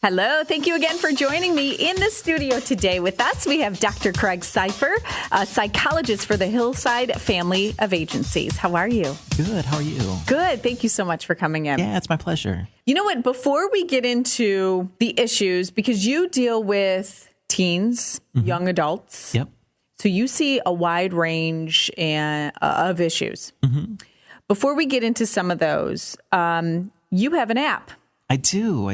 Hello. Thank you again for joining me in the studio today. With us, we have Dr. Craig Cypher, a psychologist for the Hillside Family of Agencies. How are you? Good. How are you? Good. Thank you so much for coming in. Yeah, it's my pleasure. You know what? Before we get into the issues, because you deal with teens, young adults. Yep. So you see a wide range of issues. Before we get into some of those, you have an app. I do.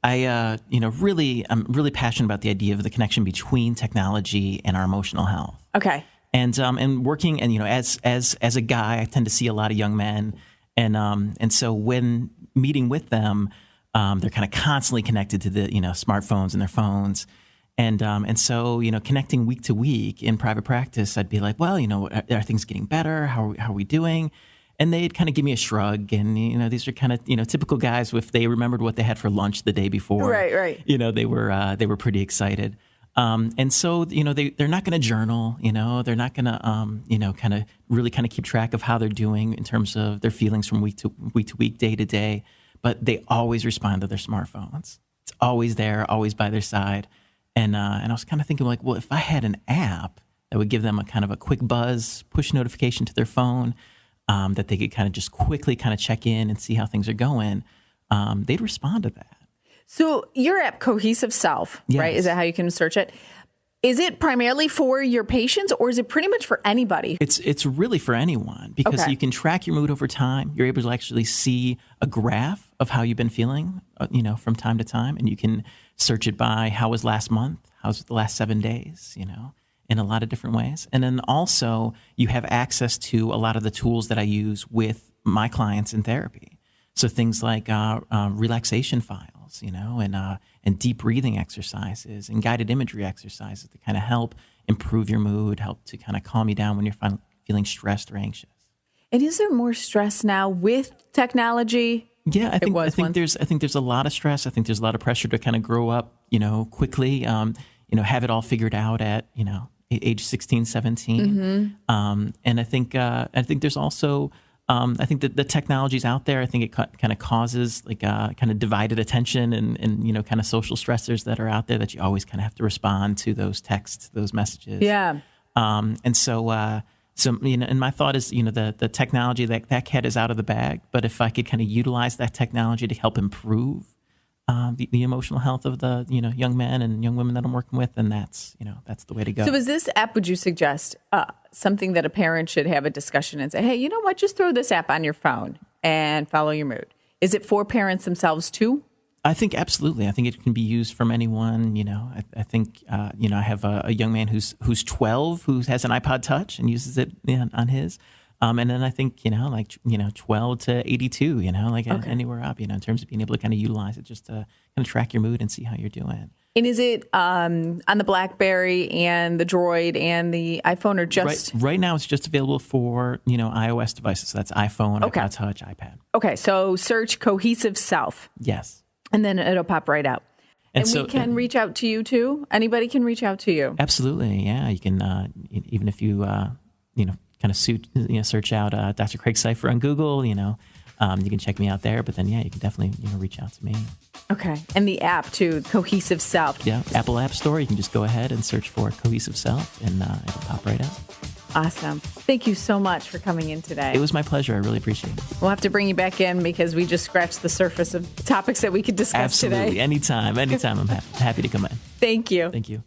I'm really passionate about the idea of the connection between technology and our emotional health. Okay. And working, and as a guy, I tend to see a lot of young men, and so when meeting with them, they're kind of constantly connected to the smartphones and their phones, and so connecting week to week in private practice, I'd be like, well, are things getting better? How are we doing? And they'd kind of give me a shrug, and these are kind of typical guys. If they remembered what they had for lunch the day before, right, they were pretty excited. And so they're not going to journal. They're not going to kind of really keep track of how they're doing in terms of their feelings from week to week, day to day. But they always respond to their smartphones. It's always there, always by their side. And I was kind of thinking, like, well, if I had an app that would give them a kind of a quick buzz, push notification to their phone, that they could kind of just quickly check in and see how things are going, they'd respond to that. So your app, CohesiveSelf, Yes. right? Is that how you can search it? Is it primarily for your patients, or is it pretty much for anybody? It's really for anyone, because Okay. you can track your mood over time. You're able to actually see a graph of how you've been feeling, from time to time, and you can search it by how was last month, how's the last 7 days, in a lot of different ways. And then also you have access to a lot of the tools that I use with my clients in therapy. So things like relaxation files, and deep breathing exercises and guided imagery exercises to kind of help improve your mood, help to kind of calm you down when you're feeling stressed or anxious. And is there more stress now with technology? Yeah, I think once. there's a lot of stress. I think there's a lot of pressure to kind of grow up, quickly, have it all figured out at, age 16, 17. And I think there's also, I think that the technology's out there. I think it kind of causes like kind of divided attention and kind of social stressors that are out there that you always kind of have to respond to those texts, those messages. Yeah. And so and my thought is, the technology, that cat is out of the bag, but if I could kind of utilize that technology to help improve the emotional health of the young men and young women that I'm working with, and that's the way to go. So is this app, would you suggest something that a parent should have a discussion and say, hey, you know what, just throw this app on your phone and follow your mood? Is it for parents themselves too? I think absolutely. I think it can be used from anyone. I think I have a young man who's 12 who has an iPod Touch and uses it on his. And then I think, 12 to 82, Okay. anywhere up, in terms of being able to kind of utilize it just to kind of track your mood and see how you're doing. And is it on the BlackBerry and the Droid and the iPhone, or just? Right now, it's just available for, iOS devices. So that's iPhone, Okay. iPod Touch, iPad. Okay, so search CohesiveSelf, Yes. and then it'll pop right out. And so, we can reach out to you too? Anybody can reach out to you? Absolutely. Yeah. You can, even if you, kind of search out Dr. Craig Cypher on Google, you can check me out there. But then, you can definitely reach out to me. Okay. And the app too, CohesiveSelf. Yeah, Apple App Store. You can just go ahead and search for CohesiveSelf, and it'll pop right up. Awesome. Thank you so much for coming in today. It was my pleasure. I really appreciate it. We'll have to bring you back in because we just scratched the surface of topics that we could discuss Absolutely. today. Anytime. I'm happy to come in. Thank you. Thank you.